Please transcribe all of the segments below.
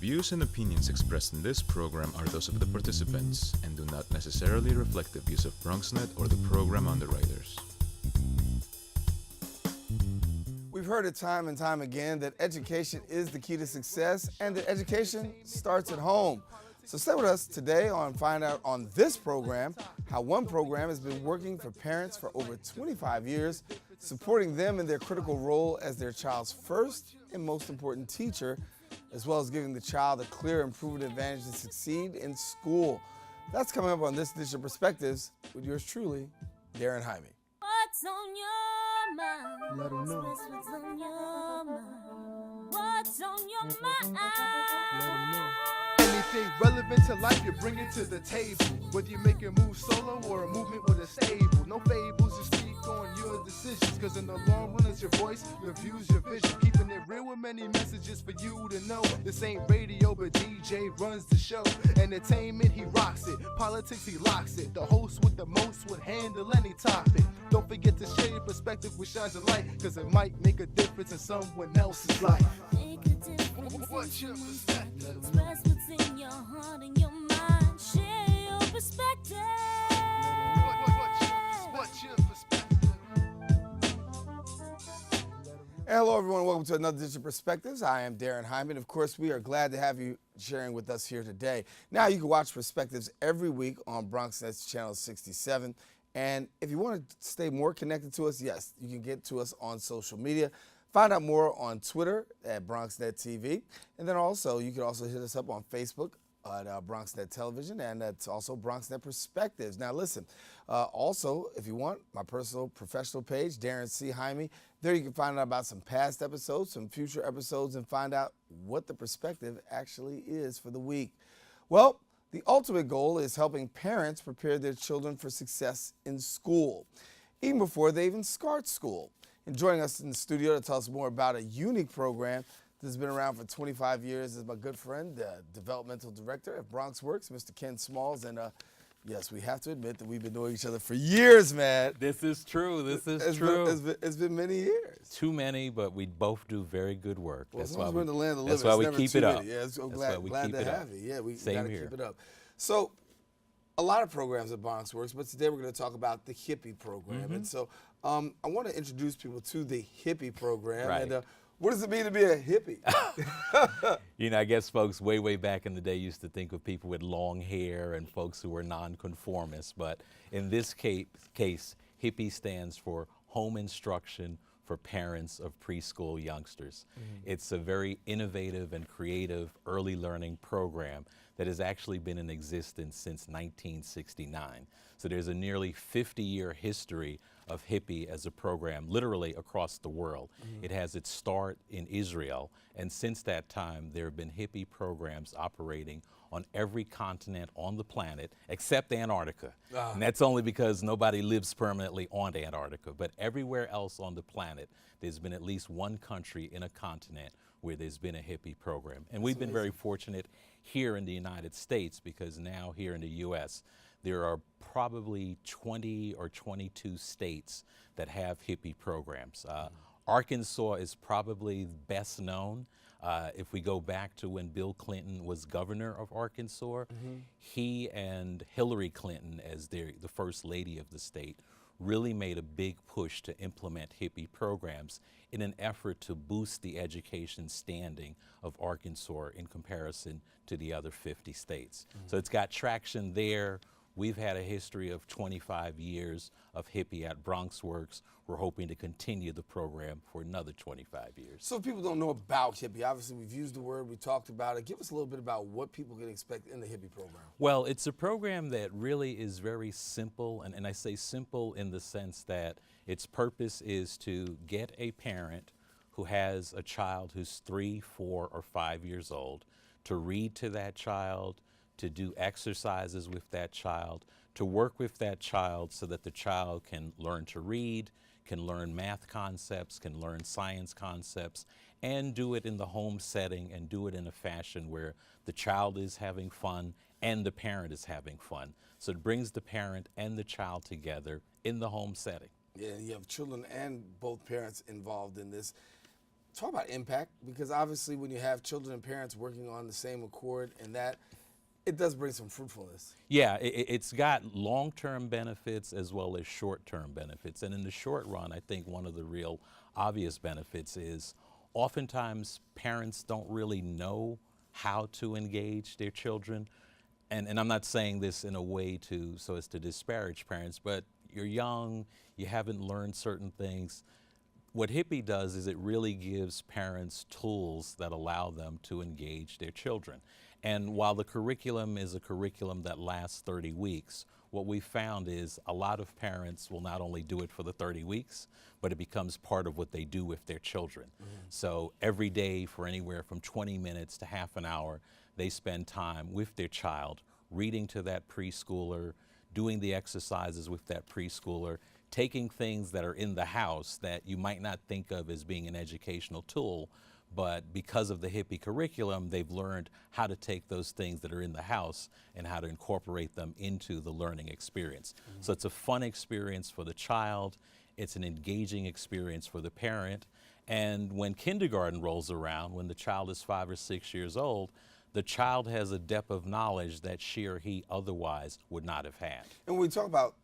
views and opinions expressed in this program are those of the participants and do not necessarily reflect the views of BronxNet or the program underwriters. We've heard it time and time again that education is the key to success and that education starts at home. So stay with us today on Find Out on this program how one program has been working for parents for over 25 years, supporting them in their critical role as their child's first and most important teacher, as well as giving the child a clear and proven advantage to succeed in school. That's coming up on this edition of Perspectives with yours truly, Daren Jaime. What's on your mind? Let 'em know. What's on your mind? What's on your mind? Let 'em know. Anything relevant to life, you bring it to the table. Whether you make a move solo or a movement with a stable. No fables, you speak on your decisions. Cause in the long run, it's your voice, your views, your vision. Keeping it real with many messages for you to know. This ain't radio, but DJ runs the show. Entertainment, he rocks it. Politics, he locks it. The host with the most would handle any topic. Don't forget to share your perspective with shines of light. Cause it might make a difference in someone else's life. Make a difference. What's your perspective? Express what's in your heart and your mind. Share your perspective. What's your perspective? Hello, everyone. Welcome to another edition of Perspectives. I am Daren Jaime, and of course, we are glad to have you sharing with us here today. Now, you can watch Perspectives every week on BronxNet's channel 67. And if you want to stay more connected to us, yes, you can get to us on social media. Find out more on Twitter at BronxNet TV. And then also, you can also hit us up on Facebook at BronxNet Television, and that's also BronxNet Perspectives. Now, listen, also, if you want, my personal professional page, Daren C. Jaime, there you can find out about some past episodes, some future episodes, and find out what the perspective actually is for the week. Well, the ultimate goal is helping parents prepare their children for success in school, even before they even start school. And joining us in the studio to tell us more about a unique program that's been around for 25 years is my good friend, the developmental director at BronxWorks, Mr. Ken Smalls. And yes, we have to admit that we've been knowing each other for years, man. This is true. This is true. It's been many years. Too many, but we both do very good work. Well, That's as long why as we're in the land of the that's living, why it's we never keep too it up. many. Yeah, so That's glad, why we glad keep to it up. have you. Yeah, we Same got to here. keep it up. So, a lot of programs at BronxWorks, but today we're going to talk about the Hippie program. And so, I want to introduce people to the Hippie program. Right. And what does it mean to be a hippie? You know, I guess folks way back in the day used to think of people with long hair and folks who were nonconformists. But in this case, Hippie stands for Home Instruction for Parents of Preschool Youngsters. It's a very innovative and creative early learning program that has actually been in existence since 1969. So there's a nearly 50-year history of Hippie as a program, literally across the world. It has its start in Israel, and since that time, there have been Hippie programs operating on every continent on the planet except Antarctica. And that's only because nobody lives permanently on Antarctica. But everywhere else on the planet, there's been at least one country in a continent where there's been a Hippie program. And we've been very fortunate here in the United States because now here in the U.S., there are probably 20 or 22 states that have Hippie programs. Arkansas is probably best known. If we go back to when Bill Clinton was governor of Arkansas, he and Hillary Clinton, as the first lady of the state, really made a big push to implement Hippie programs in an effort to boost the education standing of Arkansas in comparison to the other 50 states. So it's got traction there. We've had a history of 25 years of Hippie at BronxWorks. We're hoping to continue the program for another 25 years. So if people don't know about Hippie, obviously we've used the word, we talked about it. Give us a little bit about what people can expect in the Hippie program. Well, it's a program that really is very simple, and I say simple in the sense that its purpose is to get a parent who has a child who's 3, 4, or 5 years old to read to that child, to do exercises with that child, to work with that child so that the child can learn to read, can learn math concepts, can learn science concepts, and do it in the home setting and do it in a fashion where the child is having fun and the parent is having fun. So it brings the parent and the child together in the home setting. Yeah, you have children and both parents involved in this. talk about impact, because obviously when you have children and parents working on the same accord, and that it does bring some fruitfulness. Yeah, it's got long-term benefits as well as short-term benefits. And in the short run, I think one of the real obvious benefits is oftentimes parents don't really know how to engage their children. And I'm not saying this in a way so as to disparage parents, but you're young, you haven't learned certain things. What Hippie does is it really gives parents tools that allow them to engage their children. And while the curriculum is a curriculum that lasts 30 weeks, what we found is a lot of parents will not only do it for the 30 weeks, but it becomes part of what they do with their children. So every day for anywhere from 20 minutes to half an hour, they spend time with their child, reading to that preschooler, doing the exercises with that preschooler, taking things that are in the house that you might not think of as being an educational tool, but because of the Hippie curriculum, they've learned how to take those things that are in the house and how to incorporate them into the learning experience. So it's a fun experience for the child, it's an engaging experience for the parent, and when kindergarten rolls around, when the child is 5 or 6 years old, the child has a depth of knowledge that she or he otherwise would not have had. And when we talk about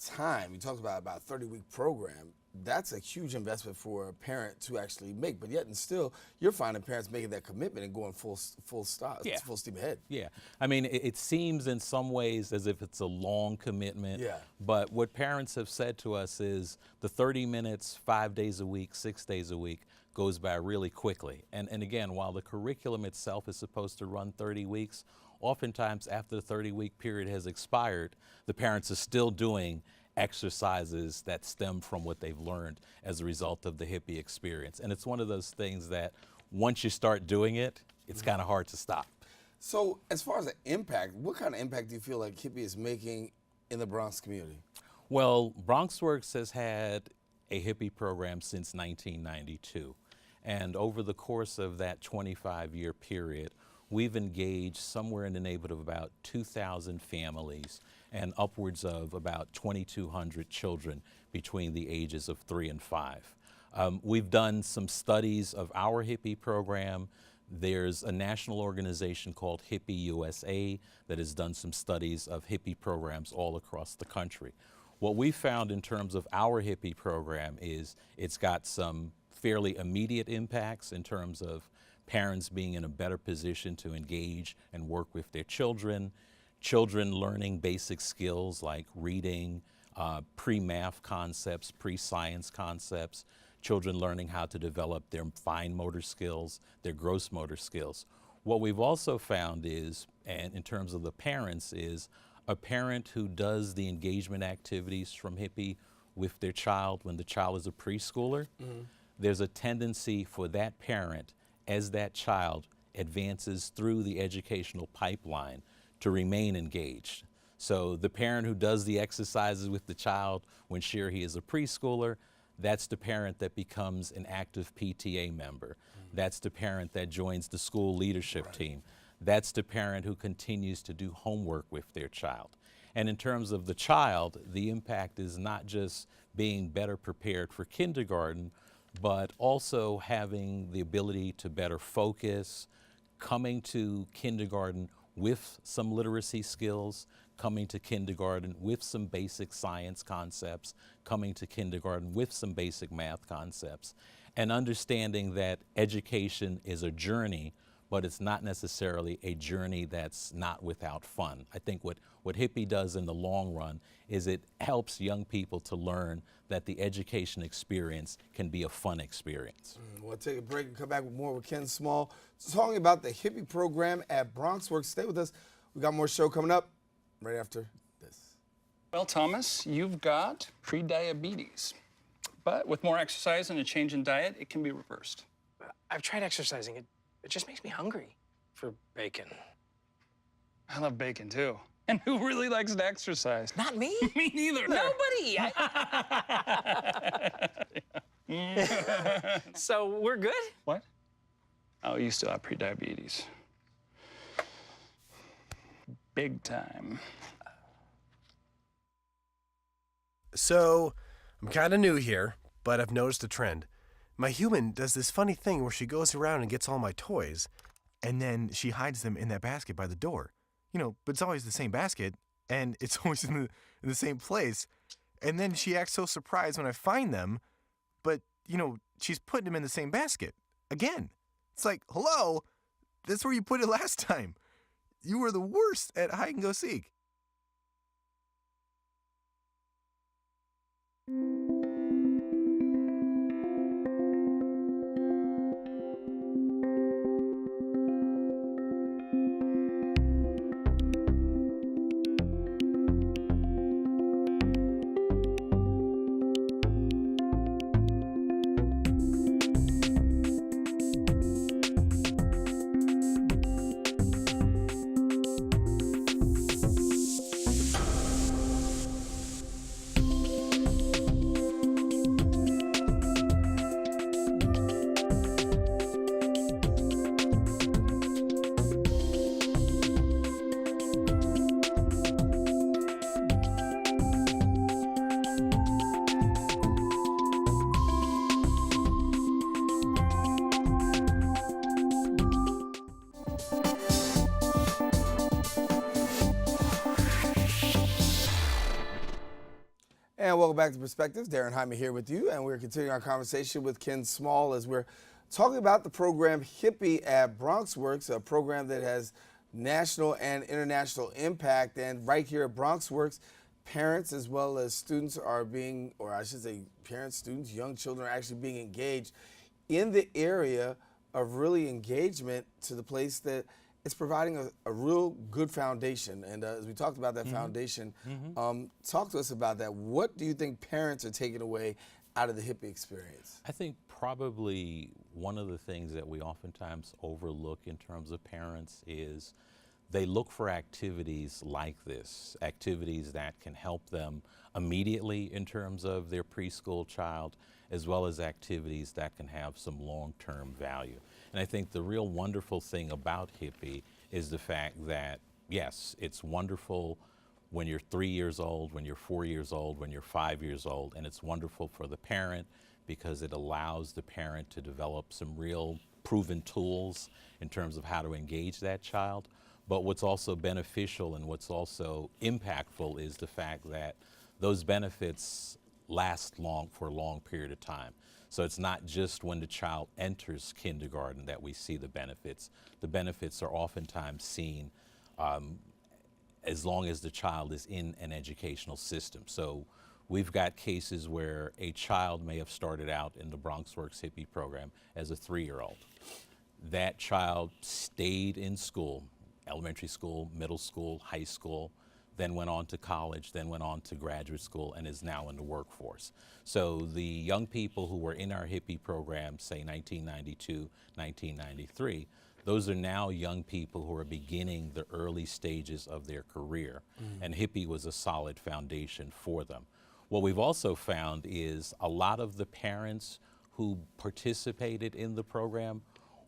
time, you talked about a 30-week program. That's a huge investment for a parent to actually make, but yet and still, you're finding parents making that commitment and going full steam ahead. Yeah, I mean, it seems in some ways as if it's a long commitment, Yeah. but what parents have said to us is the 30 minutes, 5 days a week, 6 days a week goes by really quickly. And again, while the curriculum itself is supposed to run 30 weeks, oftentimes after the 30-week period has expired, the parents are still doing exercises that stem from what they've learned as a result of the Hippie experience. And it's one of those things that once you start doing it, it's kind of hard to stop. So as far as the impact, what kind of impact do you feel like Hippie is making in the Bronx community? Well, BronxWorks has had a Hippie program since 1992. And over the course of that 25-year period, we've engaged somewhere in the neighborhood of about 2,000 families and upwards of about 2,200 children between the ages of 3 and 5. We've done some studies of our Hippie program. There's a national organization called Hippie USA that has done some studies of Hippie programs all across the country. What we found in terms of our Hippie program is it's got some fairly immediate impacts in terms of parents being in a better position to engage and work with their children, children learning basic skills like reading, pre-math concepts, pre-science concepts, children learning how to develop their fine motor skills, their gross motor skills. What we've also found is, and in terms of the parents, is a parent who does the engagement activities from Hippie with their child when the child is a preschooler, there's a tendency for that parent, as that child advances through the educational pipeline, to remain engaged. So the parent who does the exercises with the child when she or he is a preschooler, that's the parent that becomes an active PTA member. That's the parent that joins the school leadership team. That's the parent who continues to do homework with their child. And in terms of the child, the impact is not just being better prepared for kindergarten, but also having the ability to better focus, coming to kindergarten with some literacy skills, coming to kindergarten with some basic science concepts, coming to kindergarten with some basic math concepts, and understanding that education is a journey, but it's not necessarily a journey that's not without fun. I think what Hippie does in the long run is it helps young people to learn that the education experience can be a fun experience. We'll take a break and come back with more with Ken Small, talking about the Hippie program at BronxWorks. Stay with us. We got more show coming up right after this. Well, Thomas, you've got pre-diabetes, but with more exercise and a change in diet, it can be reversed. I've tried exercising. It just makes me hungry for bacon. I love bacon, too. And who really likes to exercise? Not me. Me neither. Nobody. So we're good? What? Oh, you still have pre-diabetes. Big time. So, I'm kind of new here, but I've noticed a trend. my human does this funny thing where she goes around and gets all my toys, and then she hides them in that basket by the door. But it's always the same basket, and it's always in the same place. And then she acts so surprised when I find them, but, she's putting them in the same basket again. It's like, hello, that's where you put it last time. You were the worst at hide and go seek. And welcome back to Perspectives. Daren Jaime here with you, and we're continuing our conversation with Ken Small as we're talking about the program HIPPY at BronxWorks, a program that has national and international impact. And right here at BronxWorks, parents as well as students are being, or I should say parents, students, young children are actually being engaged in the area of really engagement to the place that it's providing a real good foundation. And as we talked about that foundation, talk to us about that. What do you think parents are taking away out of the HIPPY experience? I think probably one of the things that we oftentimes overlook in terms of parents is they look for activities like this, activities that can help them immediately in terms of their preschool child, as well as activities that can have some long-term value. And I think the real wonderful thing about HIPPY is the fact that, yes, it's wonderful when you're 3 years old, when you're 4 years old, when you're 5 years old, and it's wonderful for the parent because it allows the parent to develop some real proven tools in terms of how to engage that child. But what's also beneficial and what's also impactful is the fact that those benefits last for a long period of time. So it's not just when the child enters kindergarten that we see the benefits. The benefits are oftentimes seen as long as the child is in an educational system. So we've got cases where a child may have started out in the BronxWorks HIPPY program as a 3-year-old. That child stayed in school, elementary school, middle school, high school, then went on to college, then went on to graduate school, and is now in the workforce. So the young people who were in our HIPPY program, say 1992, 1993, those are now young people who are beginning the early stages of their career, and HIPPY was a solid foundation for them. What we've also found is a lot of the parents who participated in the program,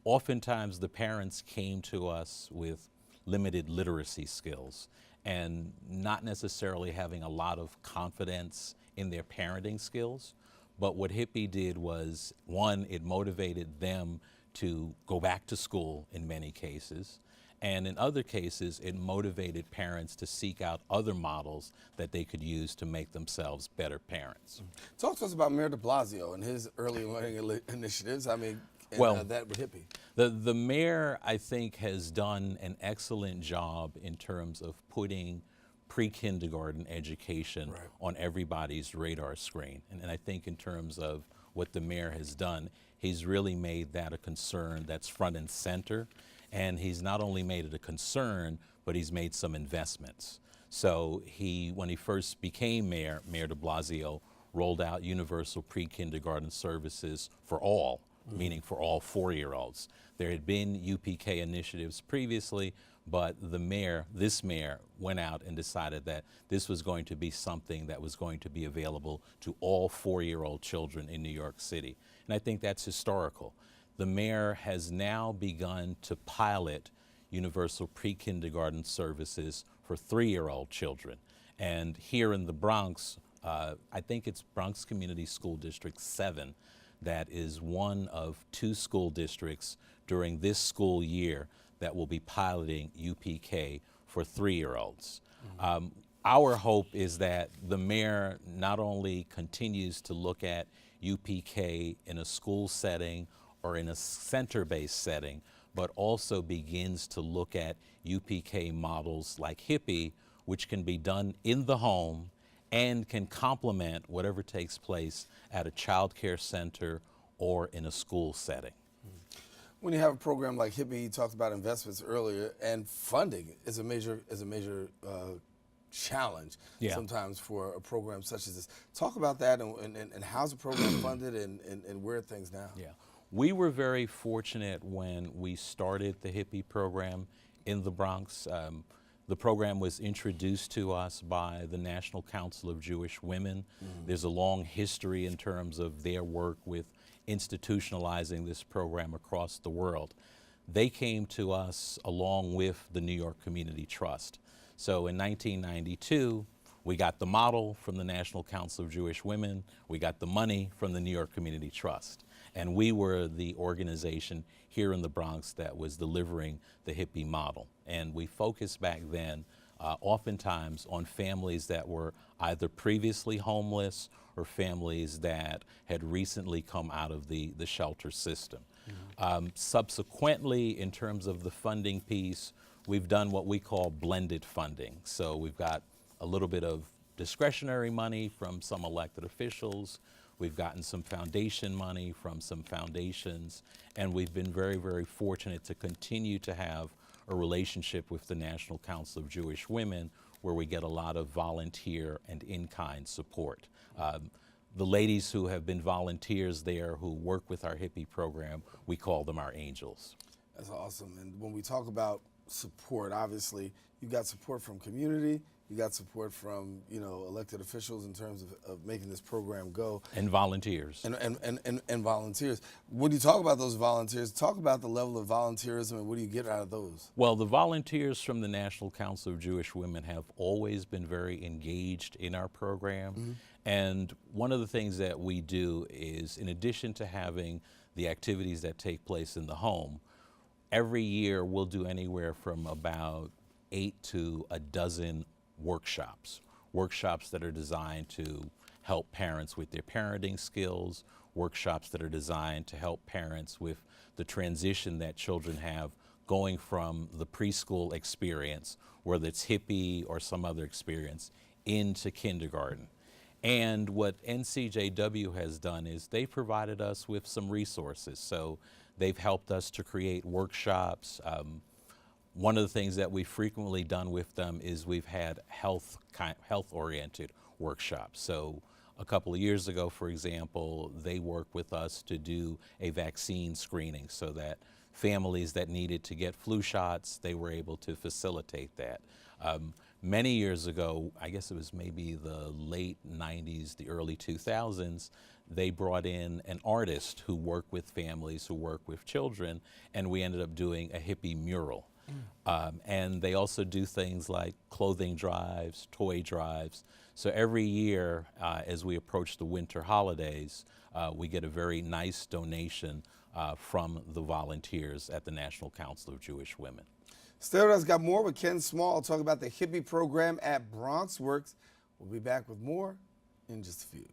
oftentimes the parents came to us with limited literacy skills and not necessarily having a lot of confidence in their parenting skills. But what HIPPY did was, one, it motivated them to go back to school in many cases. And in other cases, it motivated parents to seek out other models that they could use to make themselves better parents. Talk to us about Mayor de Blasio and his early learning initiatives. I mean, and that with HIPPY. The mayor, I think, has done an excellent job in terms of putting pre-kindergarten education on everybody's radar screen. And I think in terms of what the mayor has done, he's really made that a concern that's front and center. And he's not only made it a concern, but he's made some investments. So when he first became mayor, Mayor de Blasio rolled out universal pre-kindergarten services for all, meaning for all 4-year-olds. There had been UPK initiatives previously, but this mayor went out and decided that this was going to be something that was going to be available to all 4-year-old children in New York City. And I think that's historical. The mayor has now begun to pilot universal pre-kindergarten services for 3-year-old children. And here in the Bronx, I think it's Bronx Community School District 7 that is one of 2 school districts during this school year that will be piloting UPK for 3-year-olds. Our hope is that the mayor not only continues to look at UPK in a school setting or in a center-based setting, but also begins to look at UPK models like Hippie, which can be done in the home and can complement whatever takes place at a child care center or in a school setting. When you have a program like Hippie, you talked about investments earlier, and funding is a major challenge sometimes for a program such as this. Talk about that and how's the program funded and where are things now? Yeah, we were very fortunate when we started the Hippie program in the Bronx. The program was introduced to us by the National Council of Jewish Women. There's a long history in terms of their work with institutionalizing this program across the world. They came to us along with the New York Community Trust. So in 1992, we got the model from the National Council of Jewish Women, we got the money from the New York Community Trust, and we were the organization here in the Bronx that was delivering the Hippie model. And we focused back then oftentimes on families that were either previously homeless or families that had recently come out of the shelter system. Subsequently, in terms of the funding piece, we've done what we call blended funding. So we've got a little bit of discretionary money from some elected officials, we've gotten some foundation money from some foundations, and we've been very, very fortunate to continue to have a relationship with the National Council of Jewish Women where we get a lot of volunteer and in-kind support. The ladies who have been volunteers there who work with our Hippie program, we call them our angels. That's awesome. And when we talk about support, obviously you got support from community, you got support from, you know, elected officials in terms of making this program go. And volunteers. And volunteers. When you talk about those volunteers, talk about the level of volunteerism and what do you get out of those? Well, the volunteers from the National Council of Jewish Women have always been very engaged in our program. And one of the things that we do is, in addition to having the activities that take place in the home, every year we'll do anywhere from about 8 to a dozen workshops that are designed to help parents with their parenting skills, workshops that are designed to help parents with the transition that children have going from the preschool experience, whether it's Hippie or some other experience, into kindergarten. And what NCJW has done is they've provided us with some resources. So they've helped us to create workshops. One of the things that we've frequently done with them is we've had health-oriented workshops. So a couple of years ago, for example, they worked with us to do a vaccine screening so that families that needed to get flu shots, they were able to facilitate that. Many years ago, I guess it was maybe the late 90s, the early 2000s, they brought in an artist who worked with families, who worked with children, and we ended up doing a Hippie mural. And they also do things like clothing drives, toy drives. So every year, as we approach the winter holidays, we get a very nice donation from the volunteers at the National Council of Jewish Women. Stay with us, got more with Ken Small. I'll talk about the Hippie program at BronxWorks. We'll be back with more in just a few.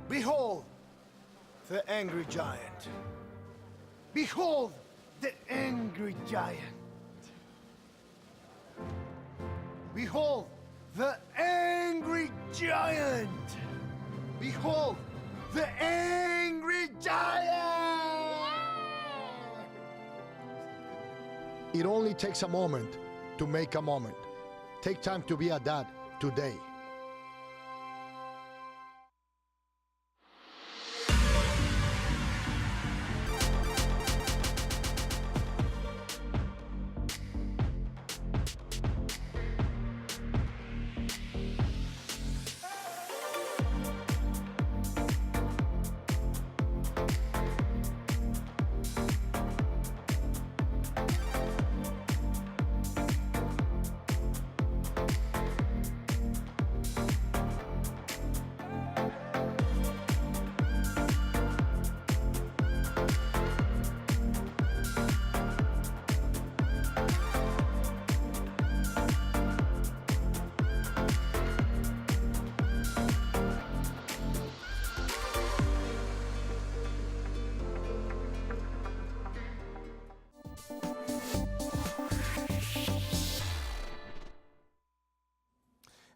Behold the angry giant. Behold the angry giant. Behold the angry giant. Behold the angry giant. It only takes a moment to make a moment. Take time to be a dad today.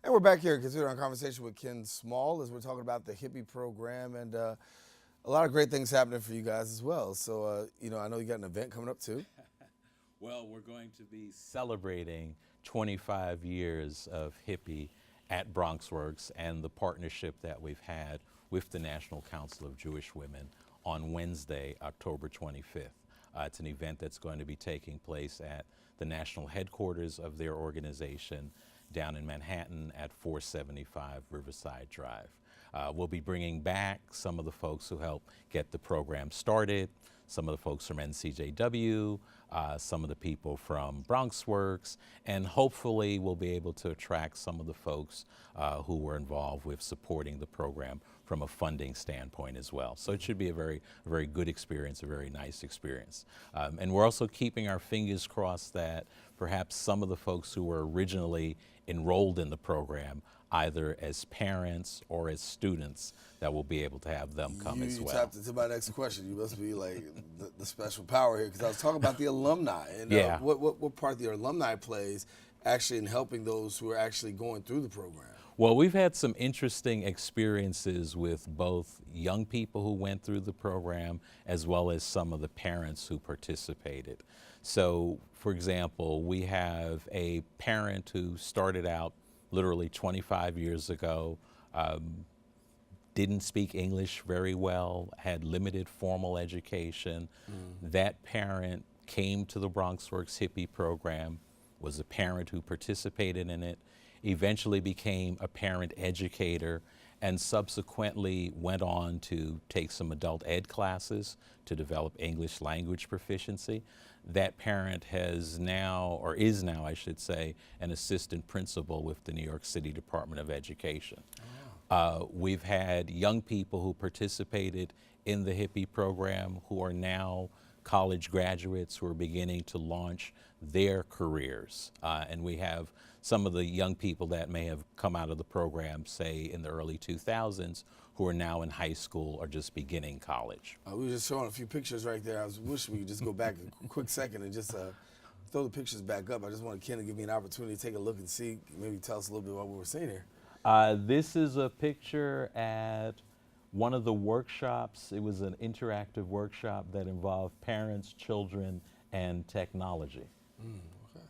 And we're back here continuing our conversation with Ken Small as we're talking about the Hippie program and a lot of great things happening for you guys as well. So, I know you got an event coming up too. Well, we're going to be celebrating 25 years of Hippie at BronxWorks and the partnership that we've had with the National Council of Jewish Women on Wednesday, October 25th. It's an event that's going to be taking place at the national headquarters of their organization down in Manhattan at 475 Riverside Drive. We'll be bringing back some of the folks who helped get the program started, some of the folks from NCJW, some of the people from BronxWorks, and hopefully we'll be able to attract some of the folks who were involved with supporting the program from a funding standpoint as well. So it should be a very good experience, a very nice experience. And we're also keeping our fingers crossed that perhaps some of the folks who were originally enrolled in the program, either as parents or as students, that we'll be able to have them come as well. You tapped into my next question. You must be like the special power here, because I was talking about the alumni and Yeah. what part the alumni plays actually in helping those who are actually going through the program. Well, we've had some interesting experiences with both young people who went through the program as well as some of the parents who participated. So, for example, we have a parent who started out literally 25 years ago, didn't speak English very well, had limited formal education. That parent came to the BronxWorks Hippie program, was a parent who participated in it, eventually became a parent educator, and subsequently went on to take some adult ed classes to develop English language proficiency. That parent has now, or is now, I should say, an assistant principal with the New York City Department of Education. We've had young people who participated in the Hippie program who are now college graduates who are beginning to launch their careers. And we have some of the young people that may have come out of the program, say in the early 2000s, who are now in high school or just beginning college. We were just showing a few pictures right there. I was wishing we could just go back a quick second and just throw the pictures back up. I just wanted Ken to give me an opportunity to take a look and see, maybe tell us a little bit about what we're seeing here. This is a picture at one of the workshops. It was an interactive workshop that involved parents, children, and technology. Okay.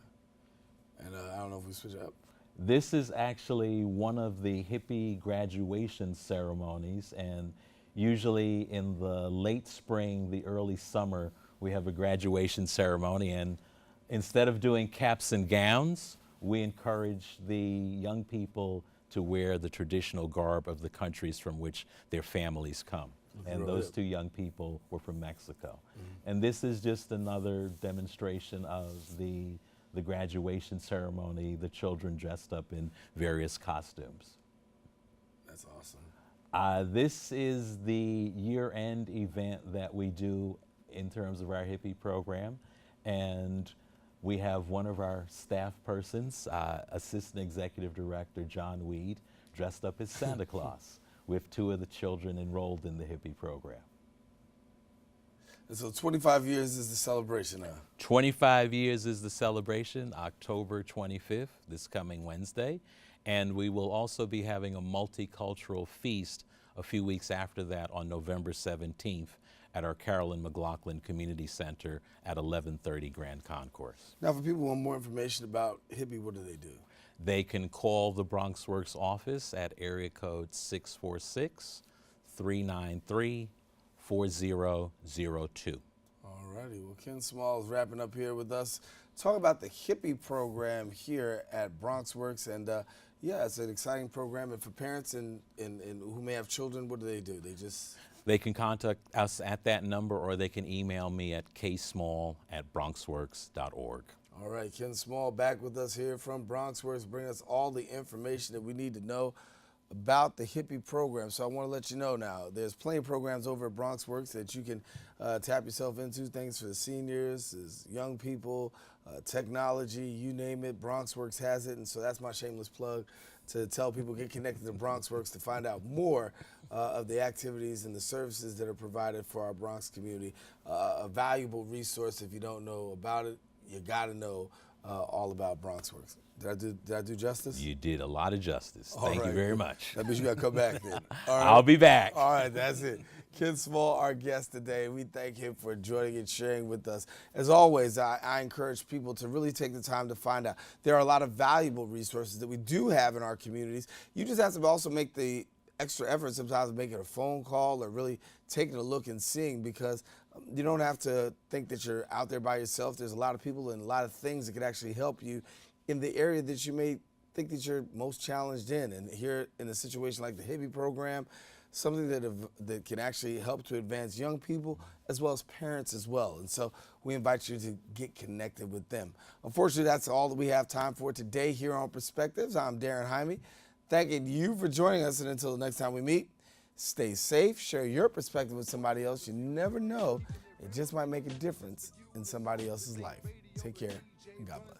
And I don't know if we switch up. This is actually one of the Hippie graduation ceremonies, and usually in the late spring, the early summer, we have a graduation ceremony, and instead of doing caps and gowns, we encourage the young people to wear the traditional garb of the countries from which their families come. And those two young people were from Mexico. And this is just another demonstration of the graduation ceremony, the children dressed up in various costumes. That's awesome. This is the year-end event that we do in terms of our Hippie program. And we have one of our staff persons, Assistant Executive Director John Weed, dressed up as Santa Claus with two of the children enrolled in the Hippie program. And so 25 years is the celebration now. 25 years is the celebration, October 25th, this coming Wednesday. And we will also be having a multicultural feast a few weeks after that on November 17th at our Carolyn McLaughlin Community Center at 1130 Grand Concourse. Now, for people who want more information about Hippie, what do they do? They can call the BronxWorks office at area code 646-393-4002. All righty. Well, Ken Small is wrapping up here with us. Talk about the Hippie program here at BronxWorks. And yeah, it's an exciting program. And for parents and who may have children, what do? They can contact us at that number, or they can email me at ksmall@bronxworks.org. All right, Ken Small back with us here from BronxWorks, bringing us all the information that we need to know about the Hippie program. So I want to let you know now, there's plenty of programs over at BronxWorks that you can tap yourself into, things for the seniors, young people, technology, you name it, BronxWorks has it. And so that's my shameless plug to tell people get connected to BronxWorks to find out more of the activities and the services that are provided for our Bronx community. A valuable resource if you don't know about it. You got to know all about BronxWorks. Did I do justice? You did a lot of justice. All Thank you right, very good. much. That means you got to come back then. All right. I'll be back. All right, that's it. Ken Small, our guest today. We thank him for joining and sharing with us. As always, I encourage people to really take the time to find out. There are a lot of valuable resources that we do have in our communities. You just have to also make the extra effort sometimes making a phone call or really taking a look and seeing, because you don't have to think that you're out there by yourself. There's a lot of people and a lot of things that could actually help you in the area that you may think that you're most challenged in. And here in a situation like the Hippie program, something that can actually help to advance young people as well as parents as well. And so we invite you to get connected with them. Unfortunately, that's all that we have time for today here on Perspectives. I'm Daren Jaime, thanking you for joining us, and until the next time we meet, stay safe, share your perspective with somebody else. You never know, it just might make a difference in somebody else's life. Take care, and God bless.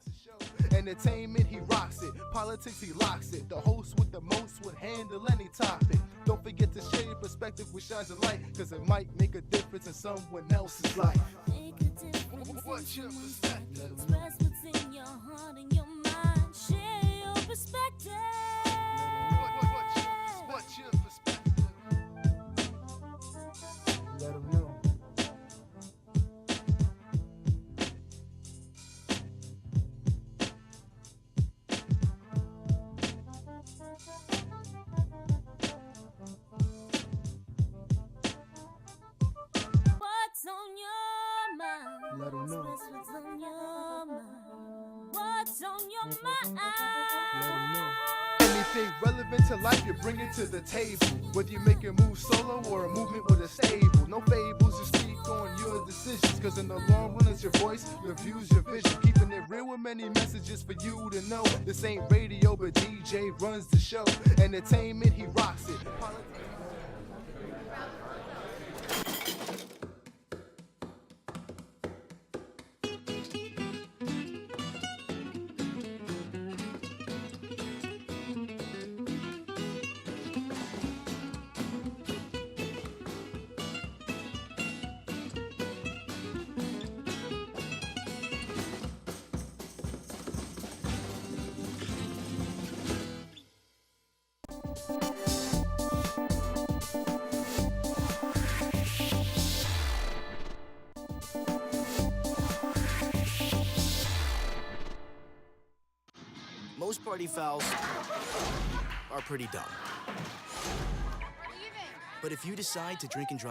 Entertainment, he rocks it. Politics, he locks it. The host with the most would handle any topic. Don't forget to share your perspective with shines of light, because it might make a difference in someone else's life. Make a difference. What's your perspective? Express what's in your heart and your mind. Share your perspective. What's your perspective? Let 'em know. What's on your mind? Let 'em know. Express what's on your mind. What's on your mind? Anything relevant to life, you bring it to the table. Whether you make a move solo or a movement with a stable. No fables, you speak on your decisions. Cause in the long run, it's your voice, your views, your vision. Keeping it real with many messages for you to know. This ain't radio, but DJ runs the show. Entertainment, he rocks it. Most party fouls are pretty dumb. But if you decide to drink and drive,